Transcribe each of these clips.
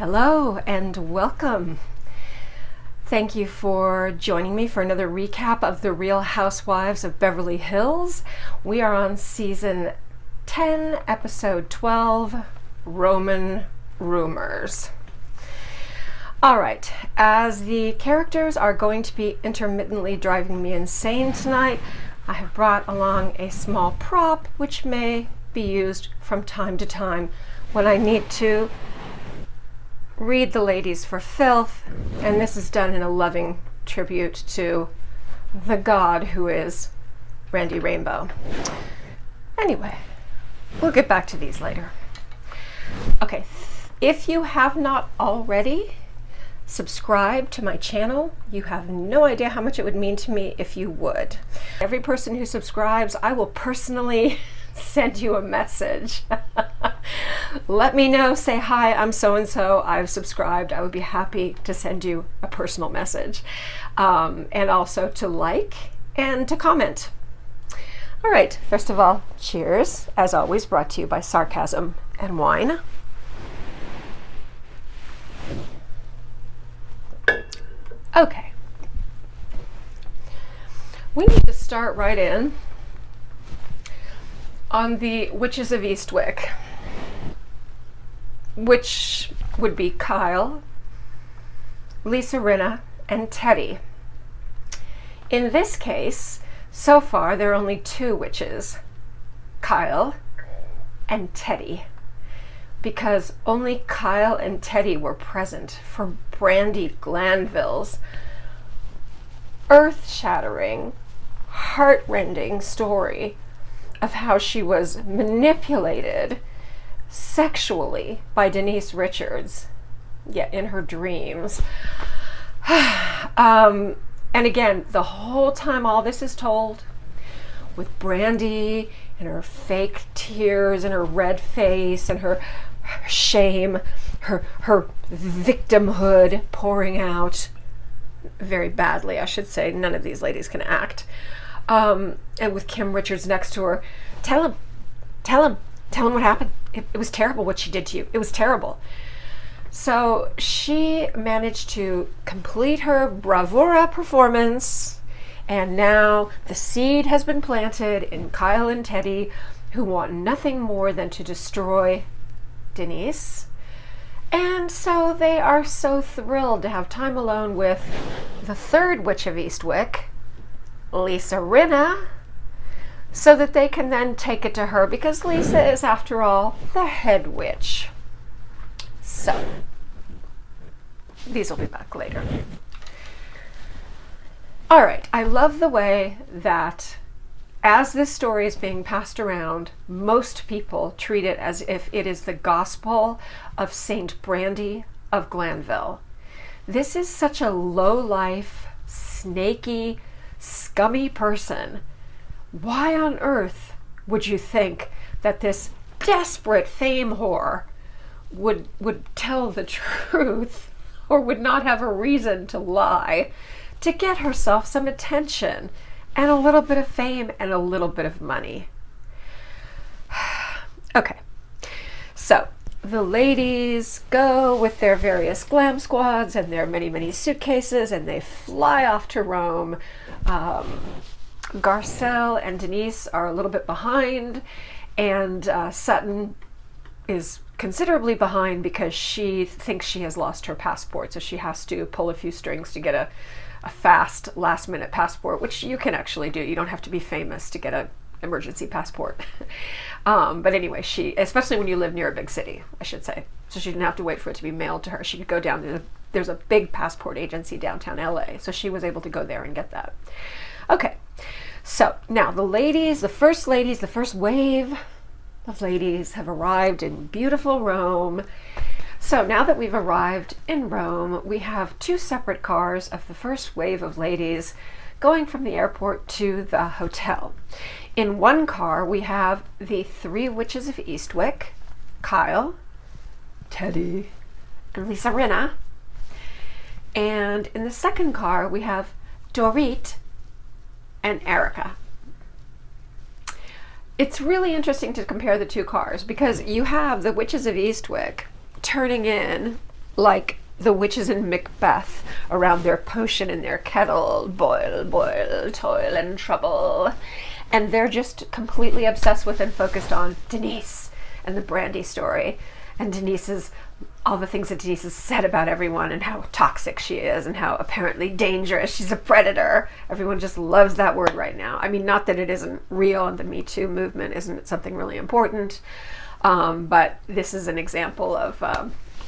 Hello and welcome. Thank you for joining me for another recap of the Real Housewives of Beverly Hills. We are on season 10, episode 12, Roman Rumors. All right, as the characters are going to be intermittently driving me insane tonight, I have brought along a small prop which may be used from time to time when I need to read the ladies for filth, and this is done in a loving tribute to the god who is Brandi Rainbow. Anyway, we'll get back to these later. Okay, if you have not already subscribed to my channel, you have no idea how much it would mean to me if you would. Every person who subscribes, I will personally send you a message. Let me know, say hi, I'm so-and-so, I've subscribed. I would be happy to send you a personal message. And also to like and to comment. All right, first of all, cheers. As always, brought to you by sarcasm and wine. Okay. We need to start right in on the Witches of Eastwick, which would be Kyle, Lisa Rinna, and Teddy. In this case, so far, there are only two witches, Kyle and Teddy, because only Kyle and Teddy were present for Brandi Glanville's earth-shattering, heart-rending story of how she was manipulated sexually by Denise Richards, in her dreams. And again, the whole time all this is told, with Brandi and her fake tears and her red face and her shame, her victimhood pouring out very badly, I should say. None of these ladies can act. And with Kim Richards next to her, tell him what happened. It was terrible what she did to you. It was terrible. So she managed to complete her bravura performance, and now the seed has been planted in Kyle and Teddy, who want nothing more than to destroy Denise. And so they are so thrilled to have time alone with the third Witch of Eastwick, Lisa Rinna, so that they can then take it to her, because Lisa is, after all, the head witch. So, these will be back later. All right, I love the way that as this story is being passed around, most people treat it as if it is the gospel of Saint Brandi of Glanville. This is such a low-life, snaky, scummy person. Why on earth would you think that this desperate fame whore would tell the truth, or would not have a reason to lie, to get herself some attention and a little bit of fame and a little bit of money? Okay, so the ladies go with their various glam squads and their many suitcases, and they fly off to Rome. Garcelle and Denise are a little bit behind, and Sutton is considerably behind because she thinks she has lost her passport, so she has to pull a few strings to get a fast last-minute passport, which you can actually do. You don't have to be famous to get an emergency passport. But anyway, especially when you live near a big city, I should say, so she didn't have to wait for it to be mailed to her. She could go down to there's a big passport agency downtown LA, so she was able to go there and get that. Okay, so now the first wave of ladies have arrived in beautiful Rome. So now that we've arrived in Rome, we have two separate cars of the first wave of ladies going from the airport to the hotel. In one car, we have the three Witches of Eastwick, Kyle, Teddy, and Lisa Rinna. And in the second car, we have Dorit and Erica. It's really interesting to compare the two cars, because you have the Witches of Eastwick turning in like the witches in Macbeth around their potion in their kettle, boil, boil, toil and trouble. And they're just completely obsessed with and focused on Denise and the Brandi story. And all the things that Denise has said about everyone and how toxic she is and how apparently dangerous. She's a predator. Everyone just loves that word right now. I mean, not that it isn't real and the Me Too movement isn't something really important, but this is an example of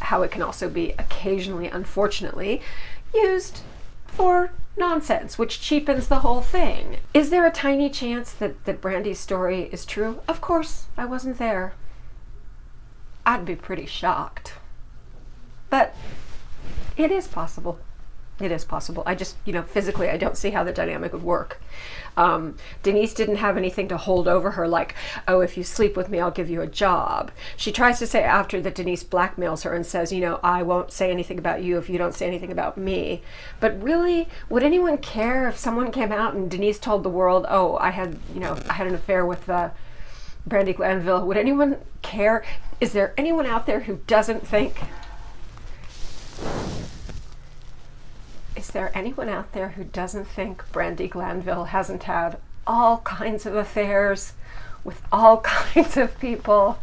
how it can also be occasionally, unfortunately, used for nonsense, which cheapens the whole thing. Is there a tiny chance that Brandi's story is true? Of course, I wasn't there. I'd be pretty shocked. But it is possible. It is possible. I just, physically, I don't see how the dynamic would work. Denise didn't have anything to hold over her like, oh, if you sleep with me, I'll give you a job. She tries to say after that Denise blackmails her and says, I won't say anything about you if you don't say anything about me. But really, would anyone care if someone came out and Denise told the world, oh, I had an affair with Brandi Glanville? Would anyone care? Is there anyone out there who doesn't think... Is there anyone out there who doesn't think Brandi Glanville hasn't had all kinds of affairs with all kinds of people?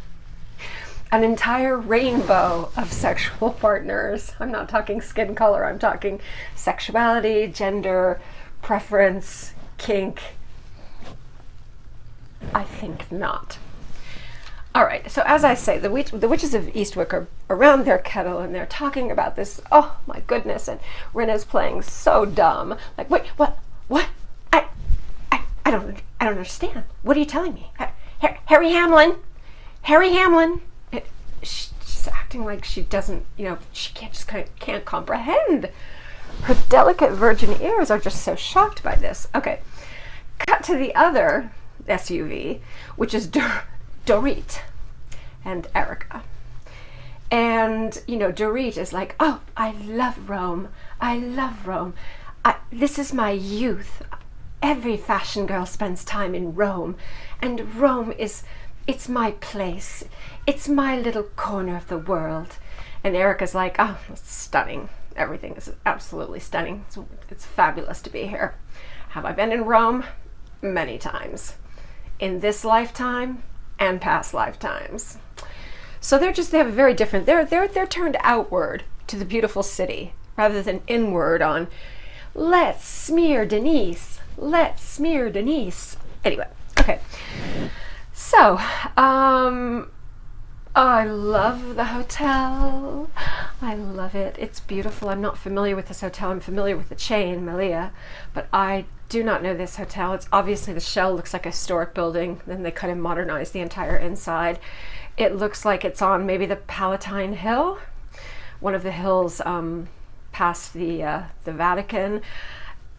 An entire rainbow of sexual partners. I'm not talking skin color, I'm talking sexuality, gender, preference, kink. I think not. All right, so as I say, the witches of Eastwick are around their kettle and they're talking about this. Oh my goodness! And Rinna's playing so dumb. Like, wait, what? I don't understand. What are you telling me? Harry Hamlin. She's acting like she doesn't. She can't comprehend. Her delicate virgin ears are just so shocked by this. Okay, cut to the other SUV, which is Dorit and Erica. And, Dorit is like, oh, I love Rome. This is my youth. Every fashion girl spends time in Rome. And Rome it's my place. It's my little corner of the world. And Erica's like, oh, it's stunning. Everything is absolutely stunning. It's fabulous to be here. Have I been in Rome? Many times. In this lifetime and past lifetimes. So they have a very different, they're turned outward to the beautiful city rather than inward on, let's smear Denise. Anyway, okay. So, I love the hotel. I love it. It's beautiful. I'm not familiar with this hotel. I'm familiar with the chain, Melia, but I do not know this hotel. It's obviously, the shell looks like a historic building. Then they kind of modernized the entire inside. It looks like it's on maybe the Palatine Hill, one of the hills past the Vatican.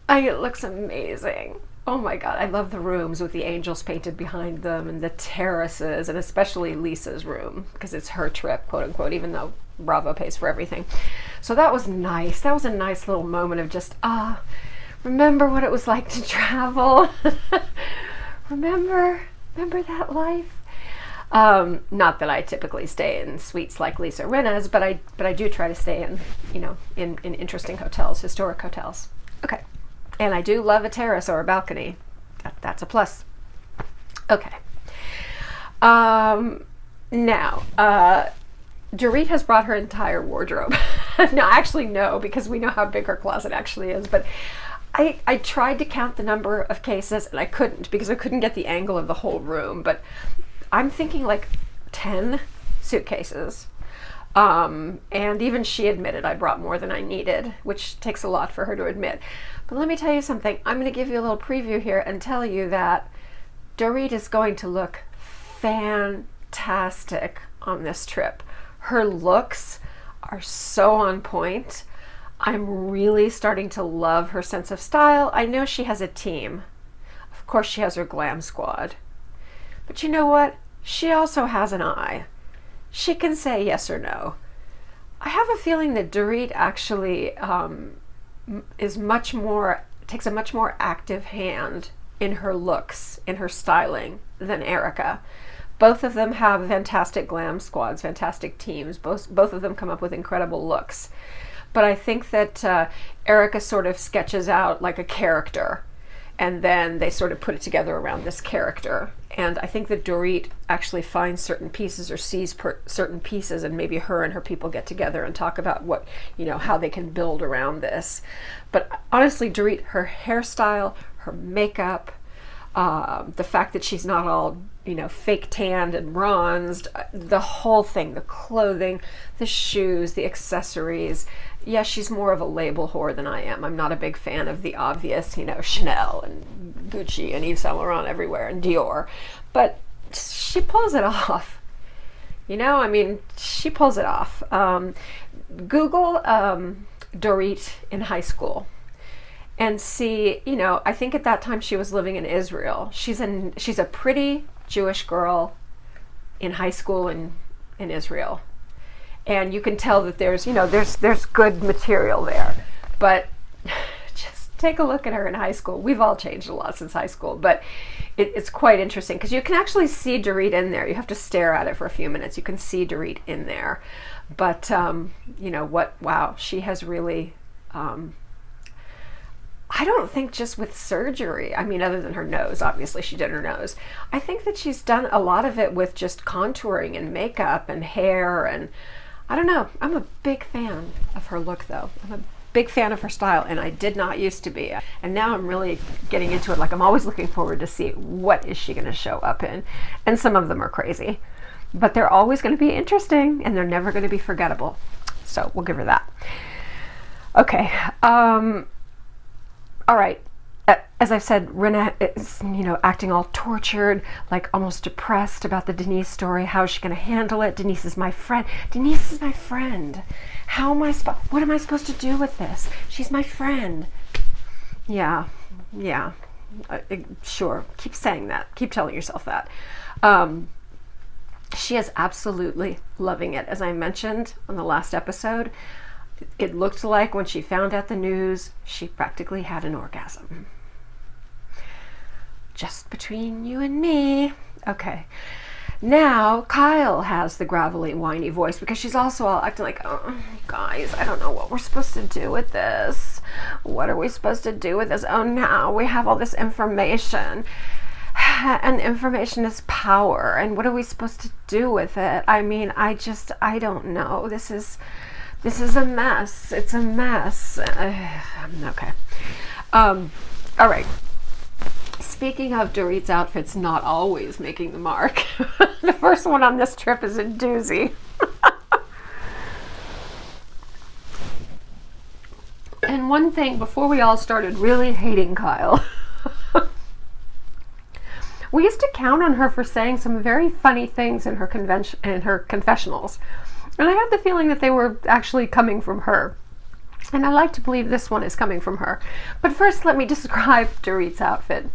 It looks amazing. Oh my God, I love the rooms with the angels painted behind them and the terraces, and especially Lisa's room because it's her trip, quote unquote, even though Bravo pays for everything. So that was nice. That was a nice little moment of just, remember what it was like to travel. remember that life. Not that I typically stay in suites like Lisa Rinna's, but I do try to stay in, in interesting hotels, historic hotels. Okay. And I do love a terrace or a balcony. That's a plus. Okay. Now, Dorit has brought her entire wardrobe. No, actually no, because we know how big her closet actually is, but I tried to count the number of cases and I couldn't because I couldn't get the angle of the whole room, but I'm thinking like 10 suitcases. And even she admitted I brought more than I needed, which takes a lot for her to admit. But let me tell you something. I'm going to give you a little preview here and tell you that Dorit is going to look fantastic on this trip. Her looks are so on point. I'm really starting to love her sense of style. I know she has a team. Of course she has her glam squad. But you know what? She also has an eye. She can say yes or no. I have a feeling that Dorit actually takes a much more active hand in her looks, in her styling, than Erica. Both of them have fantastic glam squads, fantastic teams. Both of them come up with incredible looks. But I think that Erica sort of sketches out like a character, and then they sort of put it together around this character. And I think that Dorit actually finds certain pieces or sees certain pieces, and maybe her and her people get together and talk about what, how they can build around this. But honestly, Dorit, her hairstyle, her makeup, the fact that she's not all, fake tanned and bronzed, the whole thing, the clothing, the shoes, the accessories. Yeah, she's more of a label whore than I am. I'm not a big fan of the obvious, Chanel and Gucci and Yves Saint Laurent everywhere and Dior. But she pulls it off. She pulls it off. Google Dorit in high school and see, I think at that time she was living in Israel. She's a pretty Jewish girl in high school in Israel. And you can tell that there's good material there. But just take a look at her in high school. We've all changed a lot since high school, but it's quite interesting because you can actually see Dorit in there. You have to stare at it for a few minutes. You can see Dorit in there. But, wow, she has really, I don't think just with surgery, other than her nose, obviously she did her nose. I think that she's done a lot of it with just contouring and makeup and hair, and I don't know. I'm a big fan of her look, though. I'm a big fan of her style, and I did not used to be. And now I'm really getting into it. Like, I'm always looking forward to see what is she going to show up in. And some of them are crazy, but they're always going to be interesting, and they're never going to be forgettable. So we'll give her that. Okay. All right. As I've said, Rinna is, acting all tortured, like almost depressed about the Denise story. How is she going to handle it? Denise is my friend. Denise is my friend. What am I supposed to do with this? She's my friend. Yeah. Sure. Keep saying that. Keep telling yourself that. She is absolutely loving it. As I mentioned on the last episode, it looked like when she found out the news, she practically had an orgasm. Just between you and me. Okay. Now, Kyle has the gravelly, whiny voice because she's also all acting like, oh, guys, I don't know what we're supposed to do with this. What are we supposed to do with this? Oh, now we have all this information. And information is power. And what are we supposed to do with it? I don't know. This is a mess. It's a mess. Okay. All right. Speaking of Dorit's outfits not always making the mark, the first one on this trip is a doozy. And one thing, before we all started really hating Kyle, we used to count on her for saying some very funny things in her confessionals. And I had the feeling that they were actually coming from her. And I like to believe this one is coming from her. But first, let me describe Dorit's outfit.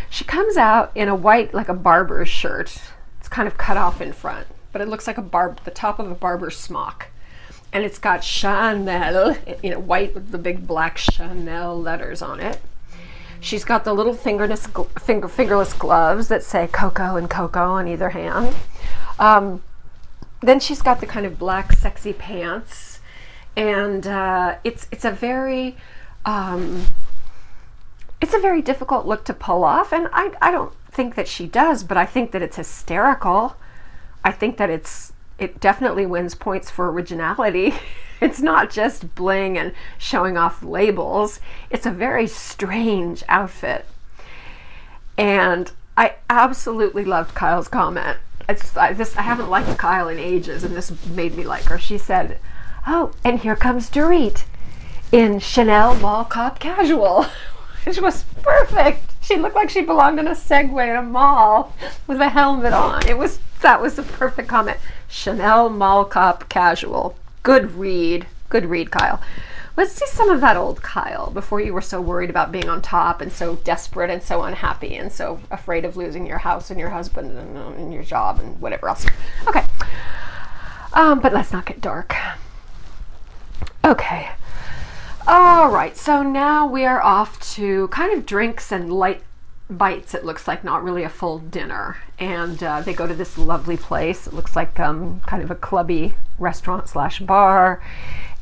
She comes out in a white, like a barber's shirt. It's kind of cut off in front, but it looks like the top of a barber's smock. And it's got Chanel, white with the big black Chanel letters on it. She's got the little fingerless gloves that say Coco and Coco on either hand. Then she's got the kind of black sexy pants, and it's a very difficult look to pull off, and I don't think that she does, but I think that it's hysterical. I think that it definitely wins points for originality. It's not just bling and showing off labels. It's a very strange outfit, and I absolutely loved Kyle's comment. I haven't liked Kyle in ages, and this made me like her. She said, oh, and here comes Dorit in Chanel Mall Cop Casual, which was perfect. She looked like she belonged in a Segway in a mall with a helmet on. That was a perfect comment. Chanel Mall Cop Casual. Good read, Kyle. Let's see some of that old Kyle before you were so worried about being on top and so desperate and so unhappy and so afraid of losing your house and your husband and your job and whatever else. Okay. But let's not get dark. Okay. All right. So now we are off to kind of drinks and light bites, it looks like, not really a full dinner. And they go to this lovely place. It looks like kind of a clubby restaurant slash bar.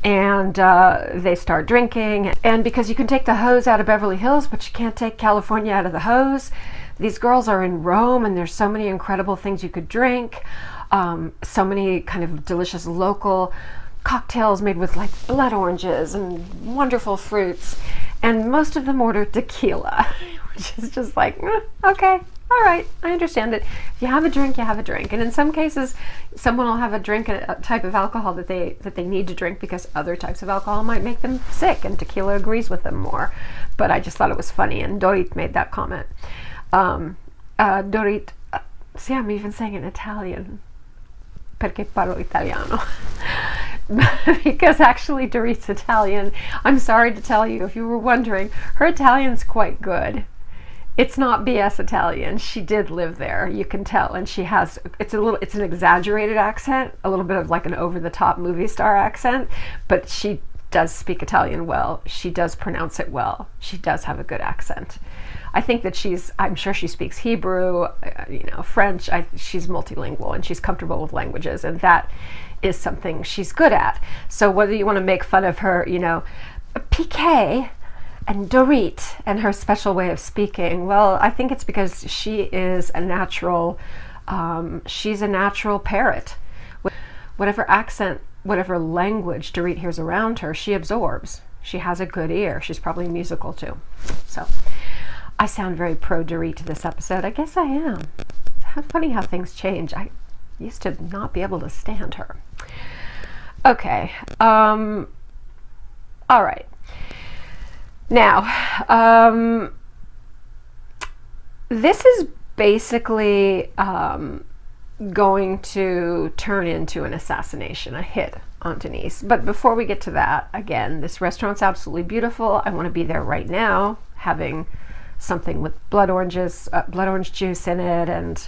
And they start drinking. And because you can take the hose out of Beverly Hills, but you can't take California out of the hose, these girls are in Rome, and there's so many incredible things you could drink. So many kind of delicious local cocktails made with like blood oranges and wonderful fruits. And most of them order tequila, which is just like, okay, all right, I understand it. If you have a drink, you have a drink. And in some cases, someone will have a drink, a type of alcohol that they need to drink because other types of alcohol might make them sick, and tequila agrees with them more. But I just thought it was funny, and Dorit made that comment. Dorit, see, I'm even saying in Italian, perché parlo italiano. Because actually Dorit's Italian. I'm sorry to tell you, if you were wondering, her Italian's quite good. It's not BS Italian. She did live there, you can tell, and she has, it's an exaggerated accent, a little bit of like an over-the-top movie star accent, but she does speak Italian well. She does pronounce it well. She does have a good accent. I think that I'm sure she speaks Hebrew, French. She's multilingual, and she's comfortable with languages, and that is something she's good at. So whether you want to make fun of her, piqué and Dorit and her special way of speaking, well, I think it's because she is a natural, she's a natural parrot. Whatever accent, whatever language Dorit hears around her, she absorbs. She has a good ear. She's probably musical too. So I sound very pro Dorit this episode. I guess I am. It's funny how things change. I used to not be able to stand her. Okay. All right. Now, this is basically going to turn into an assassination, a hit on Denise. But before we get to that, again, this restaurant's absolutely beautiful. I want to be there right now, having something with blood orange juice in it, and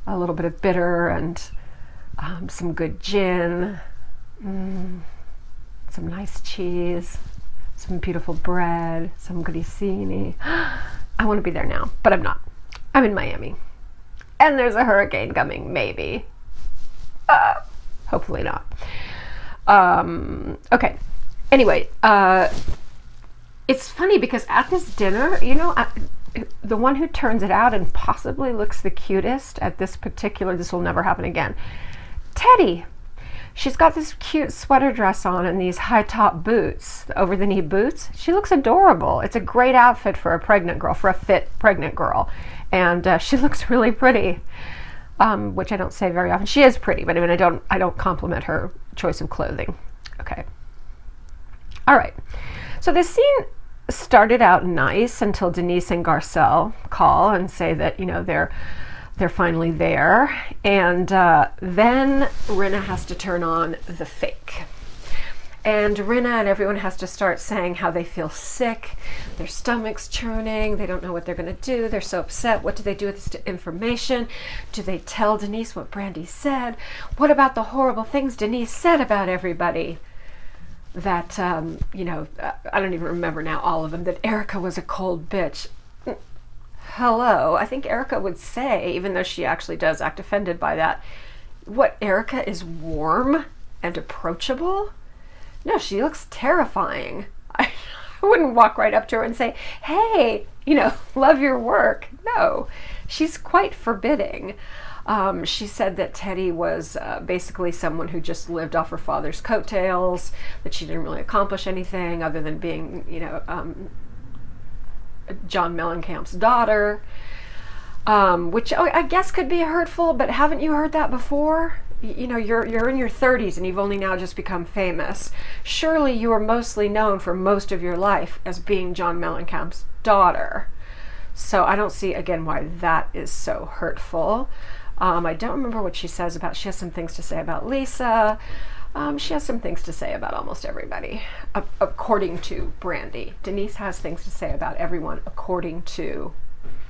a little bit of bitter, and some good gin, some nice cheese, some beautiful bread, some grissini. I want to be there now, but I'm not. I'm in Miami. And there's a hurricane coming, maybe. Hopefully not. Okay. Anyway, it's funny because at this dinner, the one who turns it out and possibly looks the cutest at this will never happen again, Teddy. She's got this cute sweater dress on and these high top boots, over the knee boots. She looks adorable. It's a great outfit for a pregnant girl, for a fit pregnant girl. And she looks really pretty, which I don't say very often. She is pretty, but I mean, I don't compliment her choice of clothing. Okay. All right. So this scene started out nice until Denise and Garcelle call and say that, they're finally there. And then Rinna has to turn on the fake. And Rinna and everyone has to start saying how they feel sick, their stomach's churning, they don't know what they're going to do, they're so upset. What do they do with this information? Do they tell Denise what Brandi said? What about the horrible things Denise said about everybody? That, I don't even remember now all of them, that Erica was a cold bitch. Hello, I think Erica would say, even though she actually does act offended by that, what, Erica is warm and approachable? No, she looks terrifying. I wouldn't walk right up to her and say, hey, love your work. No, she's quite forbidding. She said that Teddy was basically someone who just lived off her father's coattails, that she didn't really accomplish anything other than being, John Mellencamp's daughter, which I guess could be hurtful, but haven't you heard that before? You're in your 30s and you've only now just become famous. Surely you are mostly known for most of your life as being John Mellencamp's daughter. So I don't see, again, why that is so hurtful. I don't remember what she says about, she has some things to say about Lisa. She has some things to say about almost everybody, according to Brandi. Denise has things to say about everyone according to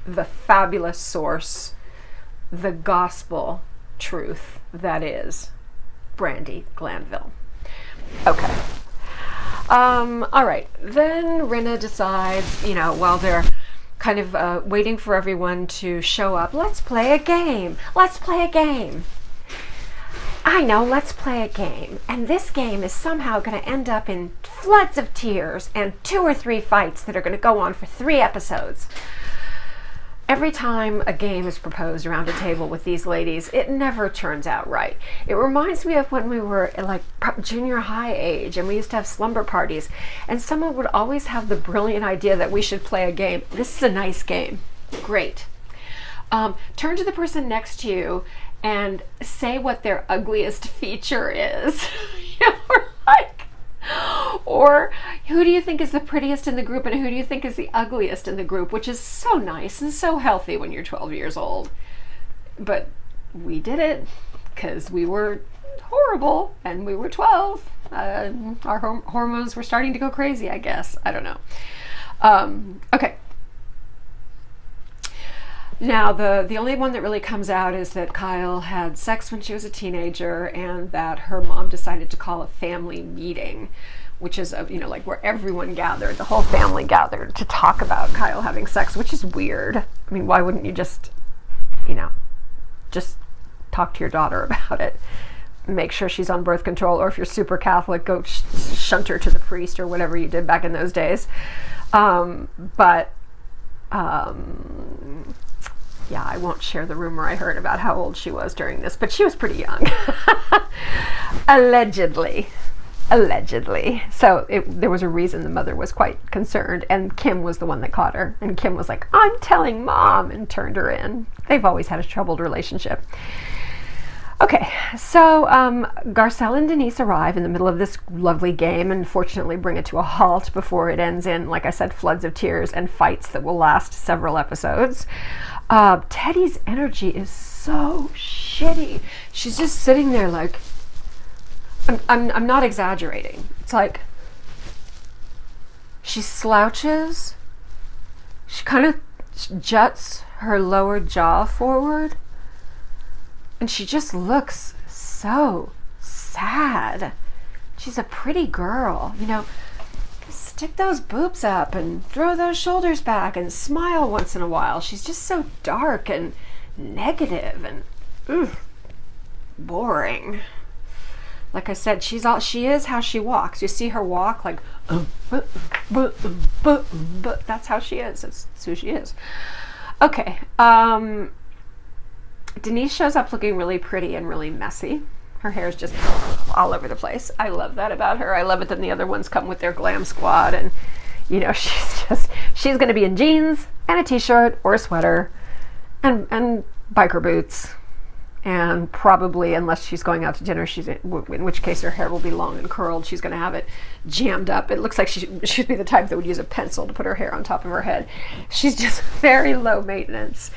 the fabulous source, the gospel truth that is Brandi Glanville. Okay. All right. Then Rinna decides, while they're kind of waiting for everyone to show up. Let's play a game. Let's play a game. I know, let's play a game. And this game is somehow going to end up in floods of tears and 2 or 3 fights that are going to go on for 3 episodes. Every time a game is proposed around a table with these ladies, it never turns out right. It reminds me of when we were like junior high age and we used to have slumber parties, and someone would always have the brilliant idea that we should play a game. This is a nice game. Great. Turn to the person next to you and say what their ugliest feature is. Or who do you think is the prettiest in the group and who do you think is the ugliest in the group, which is so nice and so healthy when you're 12 years old. But we did it because we were horrible and we were 12. Our hormones were starting to go crazy, I guess. I don't know. Okay. Now, the only one that really comes out is that Kyle had sex when she was a teenager and that her mom decided to call a family meeting, which is, like where everyone gathered, the whole family gathered to talk about Kyle having sex, which is weird. I mean, why wouldn't you just talk to your daughter about it? Make sure she's on birth control, or if you're super Catholic, go shunt her to the priest or whatever you did back in those days. Yeah, I won't share the rumor I heard about how old she was during this, but she was pretty young. Allegedly. So there was a reason the mother was quite concerned, and Kim was the one that caught her. And Kim was like, I'm telling Mom, and turned her in. They've always had a troubled relationship. Okay, so Garcelle and Denise arrive in the middle of this lovely game and fortunately bring it to a halt before it ends in, like I said, floods of tears and fights that will last several episodes. Teddy's energy is so shitty. She's just sitting there like, I'm not exaggerating. It's like she slouches, she kind of juts her lower jaw forward, and she just looks so sad. She's a pretty girl, stick those boobs up and throw those shoulders back and smile once in a while. She's just so dark and negative and boring. Like I said, she is how she walks. You see her walk like, that's how she is. That's who she is. Okay. Denise shows up looking really pretty and really messy. Her hair is just all over the place. I love that about her. I love it that the other ones come with their glam squad, and she's going to be in jeans and a t-shirt or a sweater and biker boots, and probably, unless she's going out to dinner, in which case her hair will be long and curled. She's going to have it jammed up. It looks like she'd be the type that would use a pencil to put her hair on top of her head. She's just very low maintenance.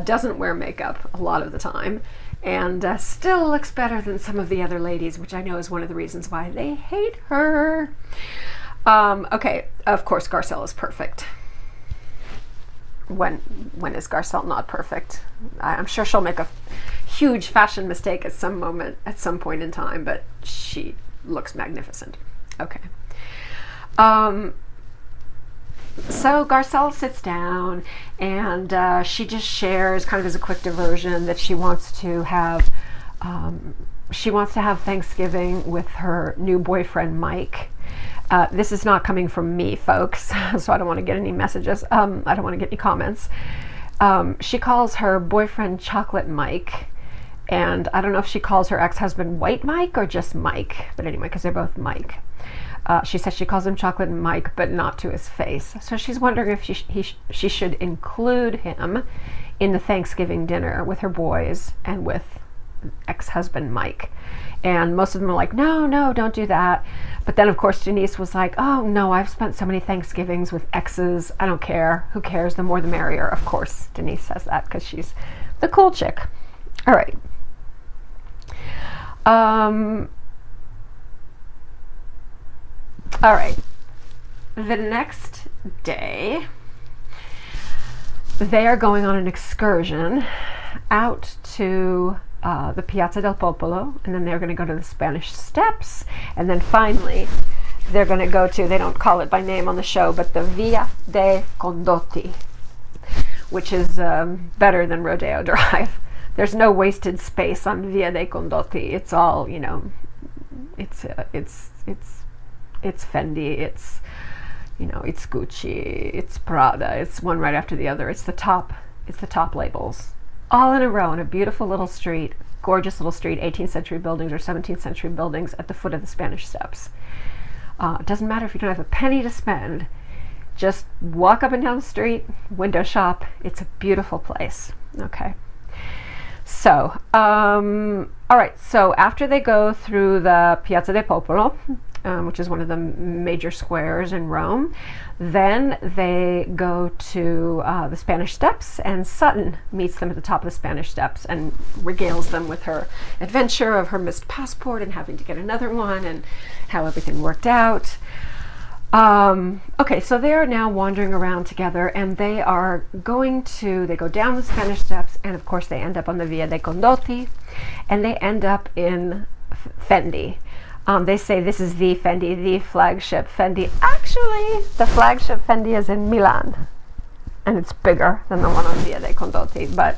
Doesn't wear makeup a lot of the time. And still looks better than some of the other ladies, which I know is one of the reasons why they hate her. Okay, of course Garcelle is perfect. When is Garcelle not perfect? I'm sure she'll make a huge fashion mistake at some point in time, but she looks magnificent. Okay. So Garcelle sits down and she just shares, kind of as a quick diversion, that she wants to have Thanksgiving with her new boyfriend Mike. This is not coming from me, folks, so I don't want to get any messages. I don't want to get any comments. She calls her boyfriend Chocolate Mike, and I don't know if she calls her ex-husband White Mike or just Mike, but anyway, because they're both Mike. She says she calls him Chocolate Mike, but not to his face. So she's wondering if she should include him in the Thanksgiving dinner with her boys and with ex-husband Mike. And most of them are like, no, don't do that. But then, of course, Denise was like, oh, no, I've spent so many Thanksgivings with exes. I don't care. Who cares? The more the merrier. Of course, Denise says that because she's the cool chick. All right. All right, the next day, they are going on an excursion out to the Piazza del Popolo, and then they're going to go to the Spanish Steps, and then finally they're going to go to, they don't call it by name on the show, but the Via dei Condotti. which is better than Rodeo Drive. There's no wasted space on Via dei Condotti. It's all, you know, it's Fendi, it's, you know, it's Gucci, it's Prada, it's one right after the other. It's the top labels, all in a row in a beautiful little street, gorgeous little street, 18th century buildings or 17th century buildings at the foot of the Spanish Steps. It doesn't matter if you don't have a penny to spend. Just walk up and down the street, window shop. It's a beautiful place. Okay. So, all right. So after they go through the Piazza del Popolo, which is one of the major squares in Rome, then they go to the Spanish Steps, and Sutton meets them at the top of the Spanish Steps and regales them with her adventure of her missed passport and having to get another one and how everything worked out. Okay, so they are now wandering around together, and they go down the Spanish Steps, and of course they end up on the Via dei Condotti, and they end up in Fendi. They say this is the Fendi, the flagship Fendi. Actually, the flagship Fendi is in Milan, and it's bigger than the one on Via dei Condotti, but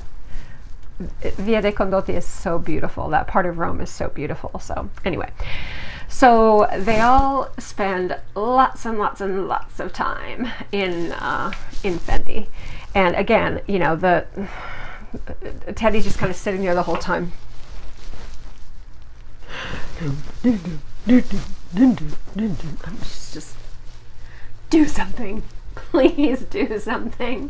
Via dei Condotti is so beautiful. That part of Rome is so beautiful. So anyway, so they all spend lots and lots and lots of time in Fendi. And again, you know, Teddy's just kind of sitting there the whole time. Just do something, please do something.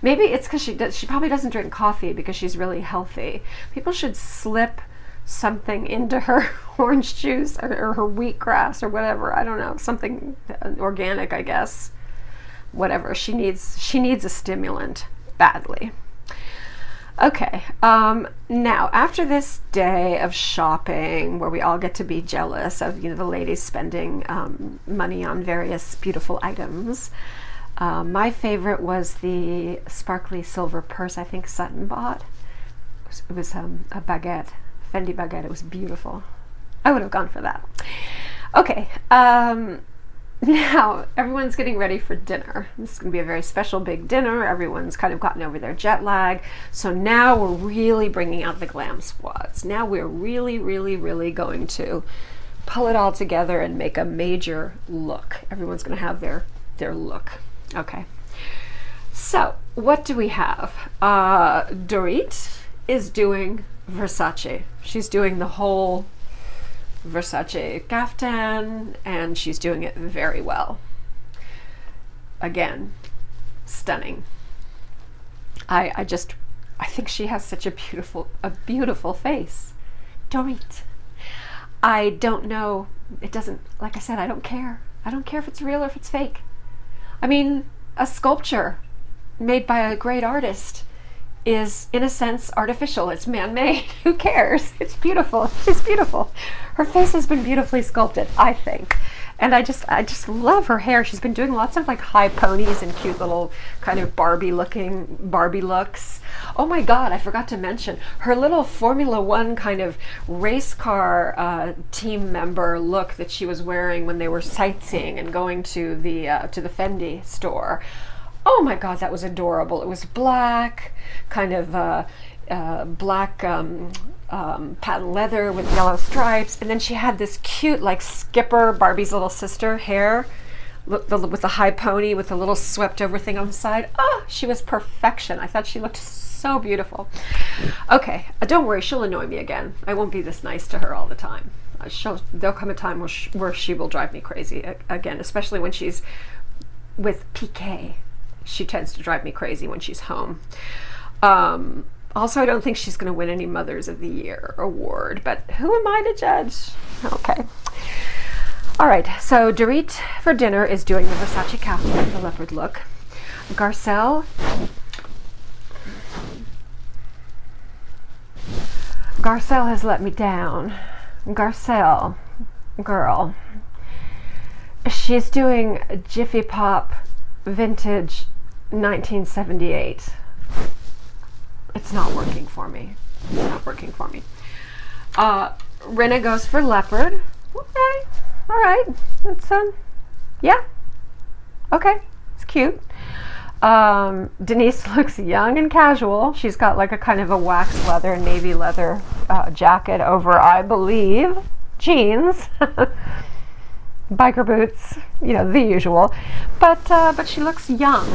Maybe it's because she probably doesn't drink coffee because she's really healthy. People should slip something into her orange juice or her wheatgrass or whatever. I don't know, something organic, I guess. Whatever, she needs a stimulant badly. Okay, now after this day of shopping where we all get to be jealous of, you know, the ladies spending money on various beautiful items, my favorite was the sparkly silver purse I think Sutton bought. It was a baguette, Fendi baguette. It was beautiful. I would have gone for that. Okay, now everyone's getting ready for dinner. This is going to be a very special big dinner. Everyone's kind of gotten over their jet lag. So now we're really bringing out the glam squads. Now we're really, really, really going to pull it all together and make a major look. Everyone's going to have their look. Okay. So what do we have? Dorit is doing Versace. She's doing the whole Versace kaftan, and she's doing it very well. Again, stunning. I think she has such a beautiful face. Dorit. I don't know. It doesn't, like I said, I don't care. I don't care if it's real or if it's fake. I mean, a sculpture made by a great artist is, in a sense, artificial. It's man-made. Who cares? It's beautiful. She's beautiful. Her face has been beautifully sculpted, I think. And I just love her hair. She's been doing lots of like high ponies and cute little kind of Barbie looks. Oh my God, I forgot to mention her little Formula One kind of race car team member look that she was wearing when they were sightseeing and going to the Fendi store. Oh my God, that was adorable. It was black, kind of black patent leather with yellow stripes, and then she had this cute, like Skipper, Barbie's little sister, hair with the high pony with the little swept over thing on the side. Oh, she was perfection. I thought she looked so beautiful. Okay, don't worry, she'll annoy me again. I won't be this nice to her all the time. There'll come a time where she will drive me crazy again, especially when she's with Piqué. She tends to drive me crazy when she's home. Also, I don't think she's going to win any Mothers of the Year award, but who am I to judge? Okay. All right, so Dorit for dinner is doing the Versace kaftan, the leopard look. Garcelle has let me down. Garcelle, girl. She's doing Jiffy Pop vintage 1978. It's not working for me. Rinna goes for leopard. Okay, all right. That's yeah. Okay, it's cute. Denise looks young and casual. She's got like a kind of a wax leather, navy leather jacket over, I believe, jeans, biker boots, you know, the usual. But she looks young.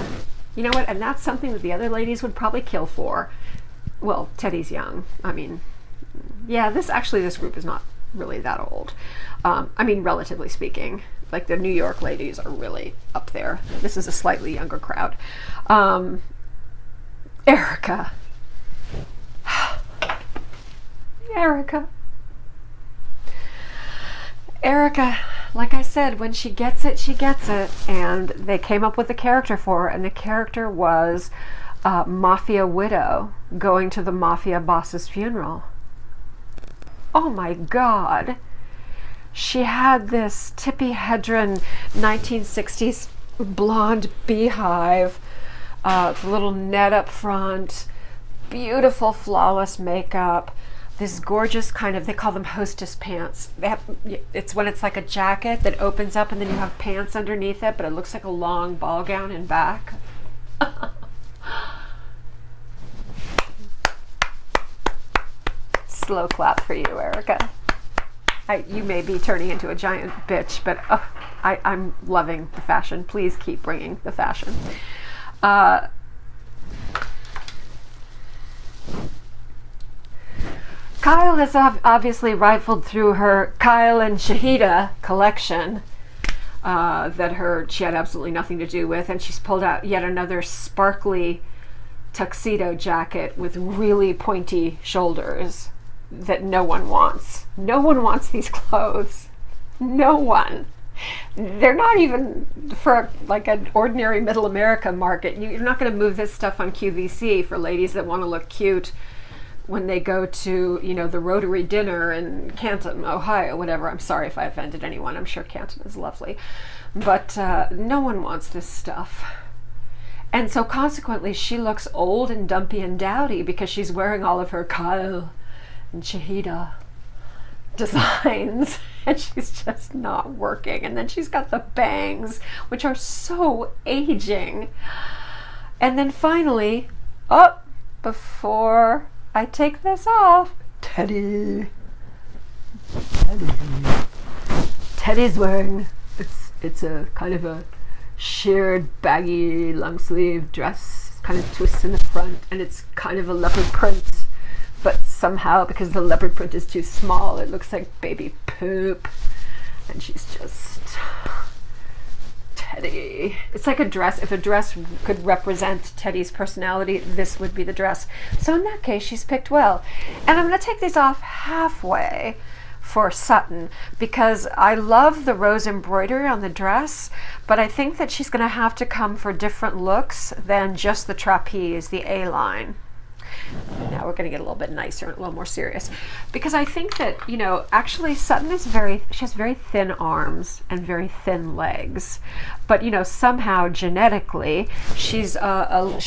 You know what? And that's something that the other ladies would probably kill for. Well, Teddy's young. I mean, yeah, this group is not really that old. I mean, relatively speaking. Like the New York ladies are really up there. This is a slightly younger crowd. Erica. Erica, like I said, when she gets it, she gets it. And they came up with a character for her, and the character was a mafia widow going to the mafia boss's funeral. Oh my God. She had this Tippi Hedren 1960s blonde beehive, the little net up front, beautiful flawless makeup, this gorgeous kind of, they call them hostess pants. It's when it's like a jacket that opens up and then you have pants underneath it, but it looks like a long ball gown in back. Slow clap for you, Erica. You may be turning into a giant bitch, but I'm loving the fashion. Please keep bringing the fashion. Kyle has obviously rifled through her Kyle and Shahida collection that she had absolutely nothing to do with, and she's pulled out yet another sparkly tuxedo jacket with really pointy shoulders that no one wants. No one wants these clothes. No one. They're not even for like an ordinary middle America market. You're not going to move this stuff on QVC for ladies that want to look cute when they go to, you know, the Rotary dinner in Canton, Ohio, whatever. I'm sorry if I offended anyone. I'm sure Canton is lovely. But no one wants this stuff. And so consequently, she looks old and dumpy and dowdy because she's wearing all of her Kyle and Shahida designs, and she's just not working. And then she's got the bangs, which are so aging. And then finally, before I take this off, Teddy's wearing, it's a kind of a sheared, baggy, long sleeve dress, kind of twists in the front, and it's kind of a leopard print. But somehow, because the leopard print is too small, it looks like baby poop. And she's just Teddy. It's like a dress. If a dress could represent Teddy's personality, this would be the dress. So in that case, she's picked well. And I'm going to take these off halfway for Sutton because I love the rose embroidery on the dress, but I think that she's going to have to come for different looks than just the trapeze, the A-line. Now we're going to get a little bit nicer and a little more serious, because I think that, you know, actually Sutton is she has very thin arms and very thin legs, but, you know, somehow genetically she's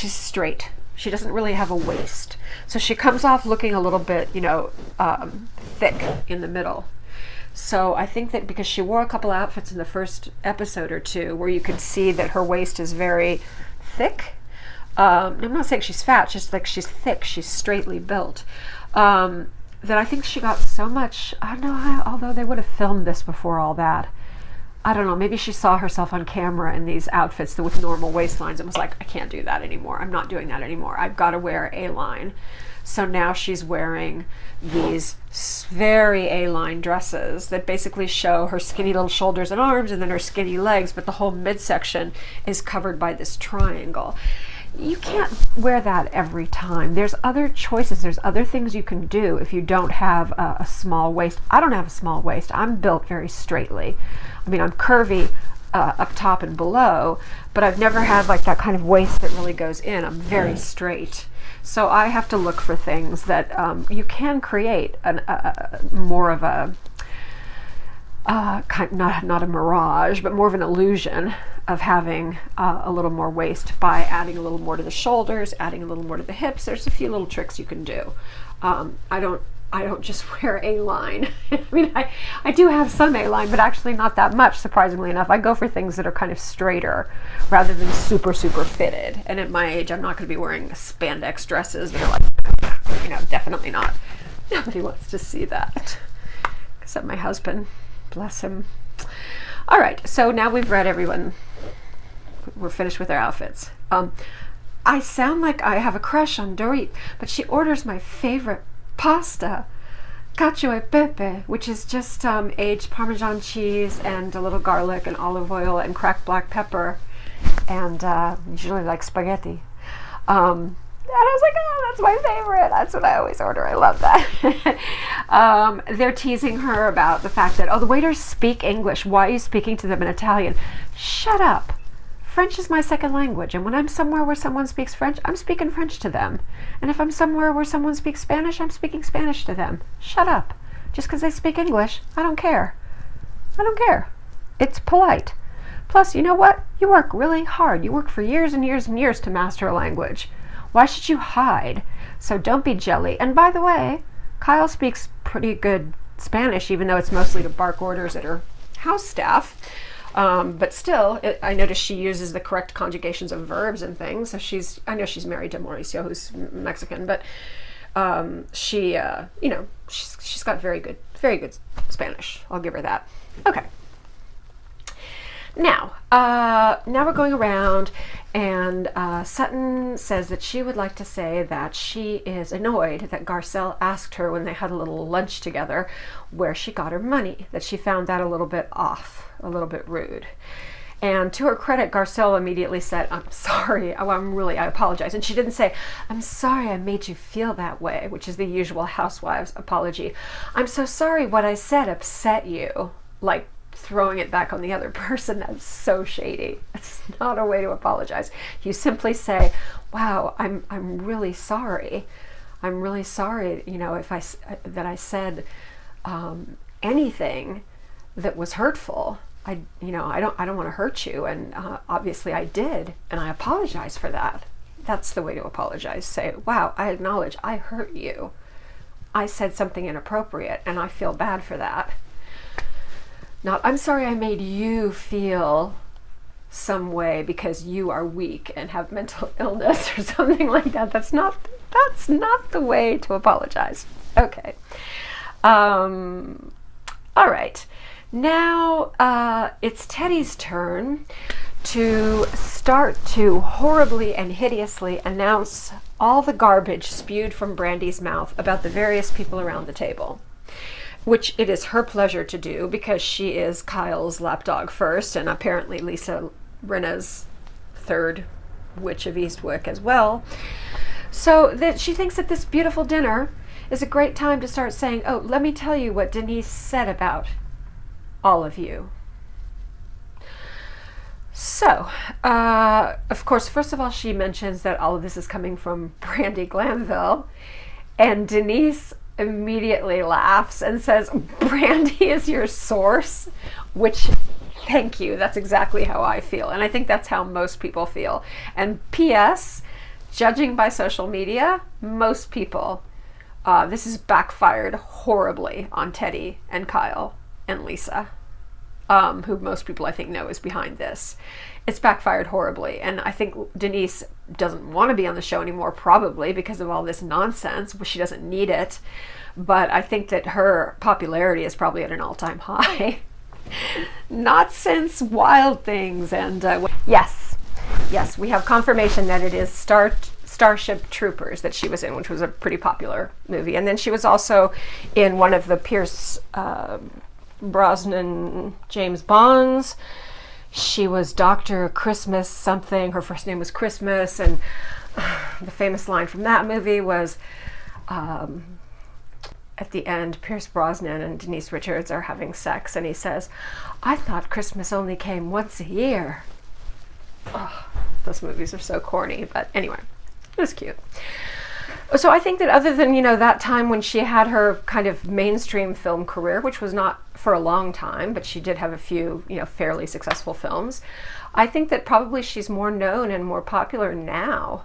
straight. She doesn't really have a waist, so she comes off looking a little bit, you know, thick in the middle. So I think that because she wore a couple outfits in the first episode or two where you could see that her waist is very thick. I'm not saying she's fat, just like she's thick, she's straightly built. That I think she got so much, I don't know, although they would have filmed this before all that. I don't know, maybe she saw herself on camera in these outfits with normal waistlines and was like, I can't do that anymore. I'm not doing that anymore. I've got to wear A-line. So now she's wearing these very A-line dresses that basically show her skinny little shoulders and arms and then her skinny legs, but the whole midsection is covered by this triangle. You can't wear that every time. There's other choices. There's other things you can do if you don't have a small waist. I don't have a small waist. I'm built very straightly. I mean, I'm curvy up top and below, but I've never had like that kind of waist that really goes in. I'm very straight. So I have to look for things that you can create more of a, not a mirage, but more of an illusion of having a little more waist by adding a little more to the shoulders, adding a little more to the hips. There's a few little tricks you can do. I I don't just wear A-line. I mean, I do have some A-line, but actually not that much, surprisingly enough. I go for things that are kind of straighter rather than super, super fitted. And at my age, I'm not going to be wearing spandex dresses that are like, you know, definitely not. Nobody wants to see that. Except my husband. Bless him. All right, so now we've read everyone. We're finished with our outfits. I sound like I have a crush on Dorit, but she orders my favorite pasta, cacio e pepe, which is just aged Parmesan cheese and a little garlic and olive oil and cracked black pepper, and usually like spaghetti. And I was like, oh, that's my favorite. That's what I always order. I love that. They're teasing her about the fact that, oh, the waiters speak English. Why are you speaking to them in Italian? Shut up. French is my second language, and when I'm somewhere where someone speaks French, I'm speaking French to them. And if I'm somewhere where someone speaks Spanish, I'm speaking Spanish to them. Shut up. Just because they speak English, I don't care. I don't care. It's polite. Plus, you know what? You work really hard. You work for years and years and years to master a language. Why should you hide? So don't be jelly. And by the way, Kyle speaks pretty good Spanish, even though it's mostly to bark orders at her house staff. But still, I notice she uses the correct conjugations of verbs and things. So I know she's married to Mauricio, who's Mexican, but she, you know, she's got very good Spanish. I'll give her that. Okay. Now we're going around, and Sutton says that she would like to say that she is annoyed that Garcelle asked her when they had a little lunch together where she got her money, that she found that a little bit off, a little bit rude. And to her credit, Garcelle immediately said, I'm sorry, I apologize. And she didn't say, I'm sorry I made you feel that way, which is the usual housewives apology. I'm so sorry what I said upset you, like throwing it back on the other person. That's so shady. It's not a way to apologize. You simply say, wow, I'm really sorry. I'm really sorry, you know, if I said anything that was hurtful. I don't want to hurt you, and obviously I did, and I apologize for that. That's the way to apologize. Say, wow, I acknowledge I hurt you. I said something inappropriate, and I feel bad for that. Not, I'm sorry I made you feel some way because you are weak and have mental illness or something like that. That's not the way to apologize. Okay. All right. Now it's Teddy's turn to start to horribly and hideously announce all the garbage spewed from Brandi's mouth about the various people around the table, which it is her pleasure to do because she is Kyle's lapdog first, and apparently Lisa Rinna's third witch of Eastwick as well. So that she thinks that this beautiful dinner is a great time to start saying, oh, let me tell you what Denise said about all of you. So, of course, first of all, she mentions that all of this is coming from Brandi Glanville, and Denise immediately laughs and says, Brandi is your source, which, thank you, that's exactly how I feel, and I think that's how most people feel. And P.S., judging by social media, most people, this has backfired horribly on Teddy and Kyle and Lisa, who most people I think know is behind this. It's backfired horribly, and I think Denise doesn't want to be on the show anymore, probably because of all this nonsense. She doesn't need it, but I think that her popularity is probably at an all-time high. Not since Wild Things, and yes, we have confirmation that it is Starship Troopers that she was in, which was a pretty popular movie, and then she was also in one of the Pierce Brosnan James Bonds. She was Dr. Christmas something. Her first name was Christmas, and the famous line from that movie was at the end, Pierce Brosnan and Denise Richards are having sex, and he says, I thought Christmas only came once a year. Oh, those movies are so corny, but anyway, it was cute. So I think that other than, that time when she had her kind of mainstream film career, which was not for a long time, but she did have a few, fairly successful films, I think that probably she's more known and more popular now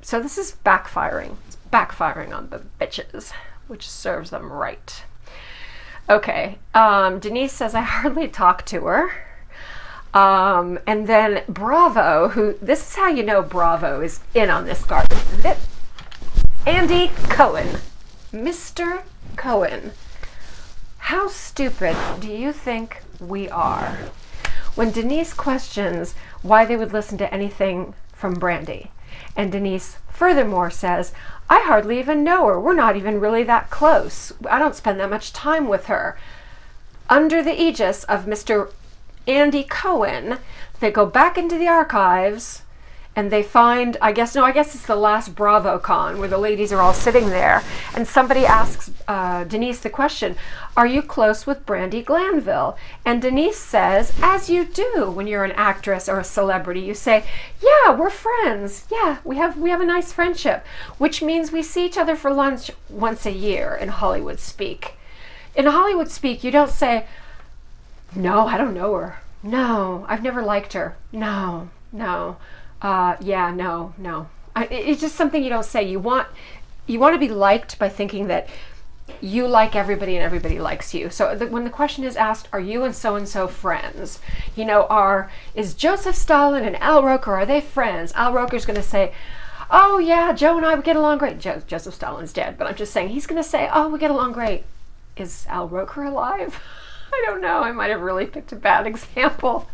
So this is backfiring. It's backfiring on the bitches, which serves them right. Okay, Denise says, I hardly talk to her. And then Bravo, who, this is how you know Bravo is in on this garbage. Andy Cohen. Mr. Cohen. How stupid do you think we are? When Denise questions why they would listen to anything from Brandi, and Denise furthermore says, I hardly even know her. We're not even really that close. I don't spend that much time with her. Under the aegis of Mr. Andy Cohen, they go back into the archives and they find, I guess it's the last BravoCon where the ladies are all sitting there, and somebody asks Denise the question, are you close with Brandi Glanville? And Denise says, as you do when you're an actress or a celebrity, you say, yeah, we're friends. Yeah, we have a nice friendship, which means we see each other for lunch once a year in Hollywood speak. In Hollywood speak, you don't say, no, I don't know her. No, I've never liked her. No. Yeah, no. It's just something you don't say. You want to be liked by thinking that you like everybody and everybody likes you. So when the question is asked, are you and so friends? You know, is Joseph Stalin and Al Roker, are they friends? Al Roker's going to say, oh yeah, Joe and I would get along great. Joseph Stalin's dead, but I'm just saying, he's going to say, oh, we get along great. Is Al Roker alive? I don't know. I might have really picked a bad example.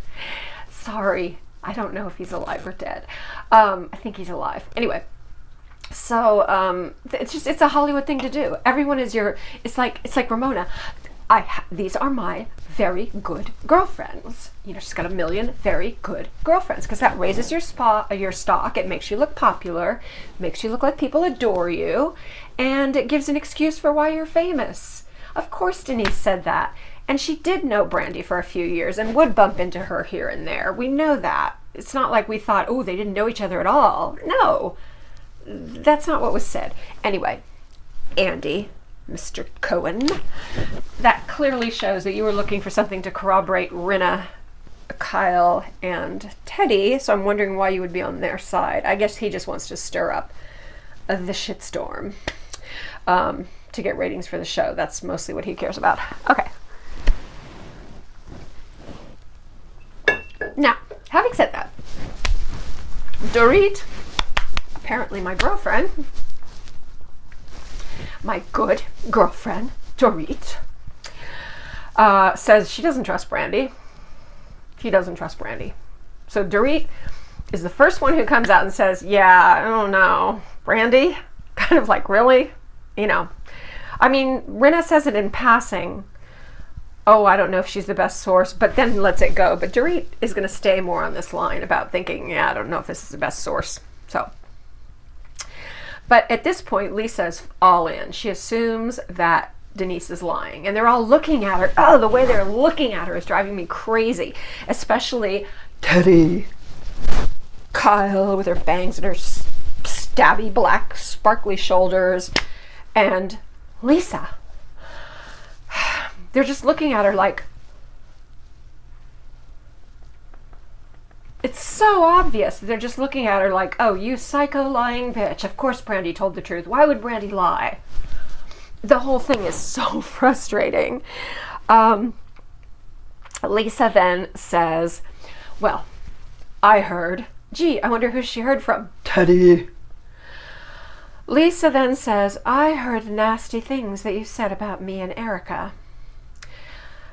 Sorry. I don't know if he's alive or dead. I think he's alive. Anyway, so it's a Hollywood thing to do. Everyone is it's like Ramona. These are my very good girlfriends. You know, she's got a million very good girlfriends, because that raises your stock. It makes you look popular, makes you look like people adore you, and it gives an excuse for why you're famous. Of course Denise said that. And she did know Brandi for a few years and would bump into her here and there. We know that. It's not like we thought, oh, they didn't know each other at all. No, that's not what was said. Anyway, Andy, Mr. Cohen, that clearly shows that you were looking for something to corroborate Rinna, Kyle, and Teddy. So I'm wondering why you would be on their side. I guess he just wants to stir up the shitstorm to get ratings for the show. That's mostly what he cares about. Okay. Now, having said that, Dorit, apparently my girlfriend, my good girlfriend, Dorit, says she doesn't trust Brandi. She doesn't trust Brandi. So Dorit is the first one who comes out and says, yeah, I don't know, Brandi? Kind of like, really? You know, I mean, Rinna says it in passing. Oh, I don't know if she's the best source, but then lets it go. But Dorit is going to stay more on this line about thinking, yeah, I don't know if this is the best source. So, but at this point, Lisa's all in. She assumes that Denise is lying, and they're all looking at her. Oh, the way they're looking at her is driving me crazy, especially Teddy, Kyle with her bangs and her stabby black sparkly shoulders, and Lisa. They're just looking at her like, it's so obvious. They're just looking at her like, oh, you psycho lying bitch. Of course Brandi told the truth. Why would Brandi lie? The whole thing is so frustrating. Lisa then says, well, I heard. Gee, I wonder who she heard from. Teddy. Lisa then says, I heard nasty things that you said about me and Erica.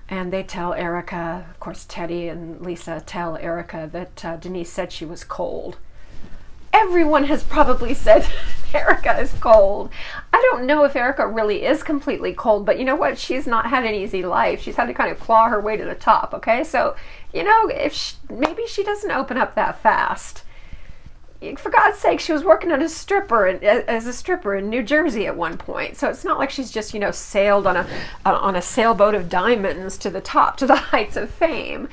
And they tell Erica, of course Teddy and Lisa tell Erica that Denise said she was cold. Everyone has probably said Erica is cold. I don't know if Erica really is completely cold, but you know what? She's not had an easy life. She's had to kind of claw her way to the top, okay? So, you know, maybe she doesn't open up that fast. For God's sake, she was working as a stripper in New Jersey at one point. So it's not like she's just, you know, sailed on a sailboat of diamonds to the top, to the heights of fame.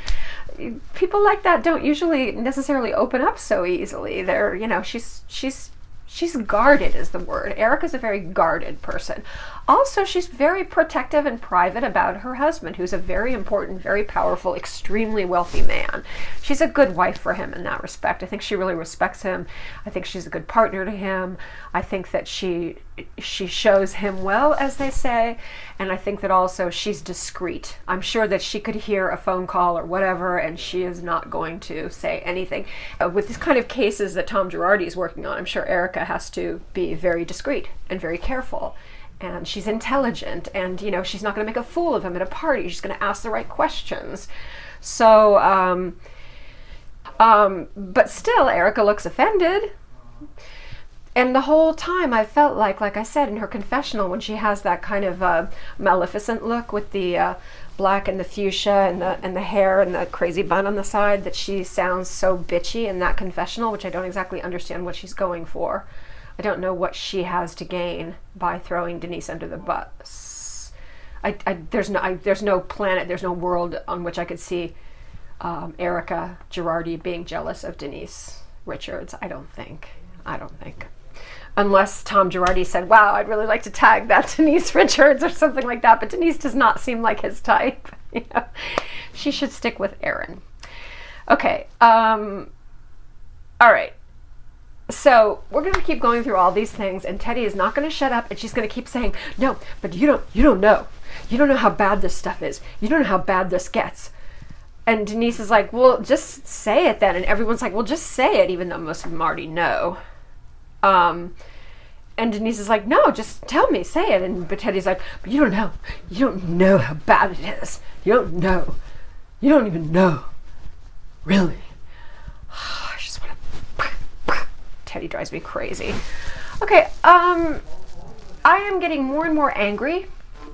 People like that don't usually necessarily open up so easily. They're, you know, she's she's guarded is the word. Erica's a very guarded person. Also, she's very protective and private about her husband, who's a very important, very powerful, extremely wealthy man. She's a good wife for him in that respect. I think she really respects him. I think she's a good partner to him. I think that she shows him well, as they say, and I think that also she's discreet. I'm sure that she could hear a phone call or whatever, and she is not going to say anything. With these kind of cases that Tom Girardi is working on, I'm sure Erica has to be very discreet and very careful. And she's intelligent, and she's not going to make a fool of him at a party. She's going to ask the right questions. So, but still, Erica looks offended. And the whole time I felt like I said in her confessional, when she has that kind of Maleficent look with the black and the fuchsia and the hair and the crazy bun on the side, that she sounds so bitchy in that confessional, which I don't exactly understand what she's going for. I don't know what she has to gain by throwing Denise under the bus. There's no planet, there's no world on which I could see Erica Girardi being jealous of Denise Richards. I don't think. Unless Tom Girardi said, wow, I'd really like to tag that Denise Richards or something like that. But Denise does not seem like his type. She should stick with Aaron. Okay. All right. So we're going to keep going through all these things, and Teddy is not going to shut up, and she's going to keep saying, no, but you don't know. You don't know how bad this stuff is. You don't know how bad this gets. And Denise is like, well, just say it then. And everyone's like, well, just say it, even though most of them already know. And Denise is like, no, just tell me, say it. But Teddy's like, but you don't know. You don't know how bad it is. You don't know. You don't even know. Really. I just want to... Teddy drives me crazy. Okay, I am getting more and more angry.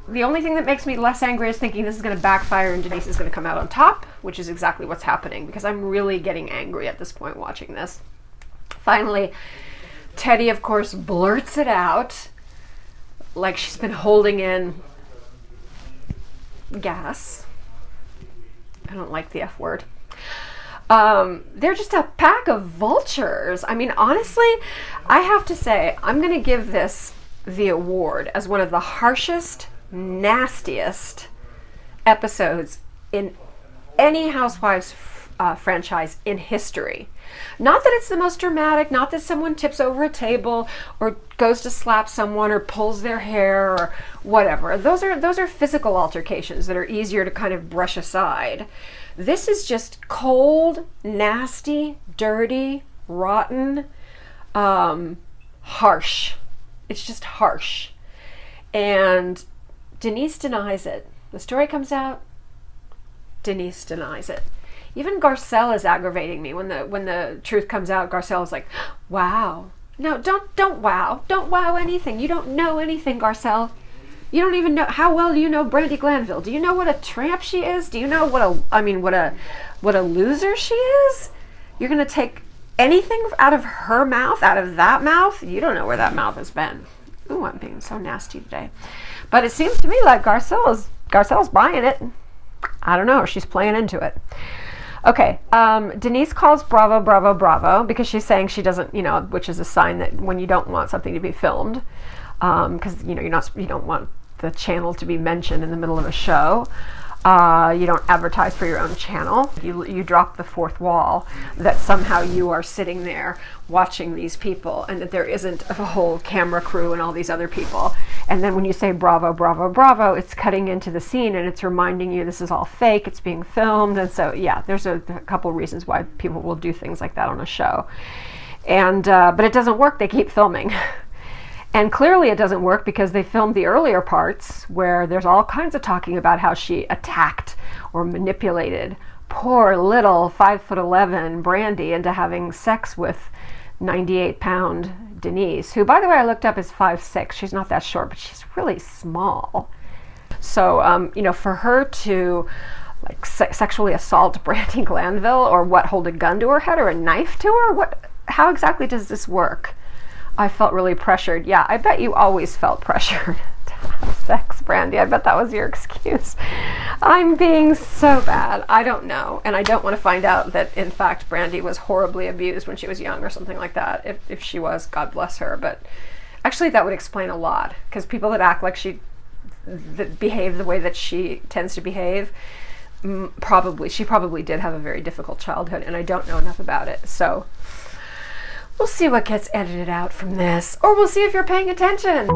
The only thing that makes me less angry is thinking this is going to backfire and Denise is going to come out on top, which is exactly what's happening, because I'm really getting angry at this point watching this. Finally, Teddy, of course, blurts it out like she's been holding in gas. I don't like the F word. They're just a pack of vultures. I mean, honestly, I have to say, I'm going to give this the award as one of the harshest, nastiest episodes in any Housewives franchise in history. Not that it's the most dramatic, not that someone tips over a table or goes to slap someone or pulls their hair or whatever. Those are physical altercations that are easier to kind of brush aside. This is just cold, nasty, dirty, rotten, harsh. It's just harsh. And Denise denies it. The story comes out, Denise denies it. Even Garcelle is aggravating me. When the truth comes out, Garcelle is like, wow. No, don't wow. Don't wow anything. You don't know anything, Garcelle. You don't even know, how well do you know Brandi Glanville? Do you know what a tramp she is? Do you know what a loser she is? You're going to take anything out of her mouth, out of that mouth? You don't know where that mouth has been. Ooh, I'm being so nasty today. But it seems to me like Garcelle's buying it. I don't know, she's playing into it. Okay, Denise calls bravo, bravo, bravo, because she's saying she doesn't, which is a sign that when you don't want something to be filmed, because you don't want the channel to be mentioned in the middle of a show. You don't advertise for your own channel. You drop the fourth wall that somehow you are sitting there watching these people and that there isn't a whole camera crew and all these other people. And then when you say bravo, bravo, bravo, it's cutting into the scene and it's reminding you this is all fake, it's being filmed. And so, yeah, there's a couple reasons why people will do things like that on a show. And but it doesn't work. They keep filming. And clearly it doesn't work because they filmed the earlier parts where there's all kinds of talking about how she attacked or manipulated poor little 5'11" Brandi into having sex with 98-pound Denise, who, by the way, I looked up is 5'6". She's not that short, but she's really small. So, for her to like sexually assault Brandi Glanville, or what, hold a gun to her head or a knife to her? How exactly does this work? I felt really pressured. Yeah, I bet you always felt pressured to have sex, Brandi. I bet that was your excuse. I'm being so bad. I don't know. And I don't want to find out that, in fact, Brandi was horribly abused when she was young or something like that. If she was, God bless her. But actually, that would explain a lot. Because people that act like that behave the way that she tends to behave, she probably did have a very difficult childhood. And I don't know enough about it. So we'll see what gets edited out from this. Or we'll see if you're paying attention.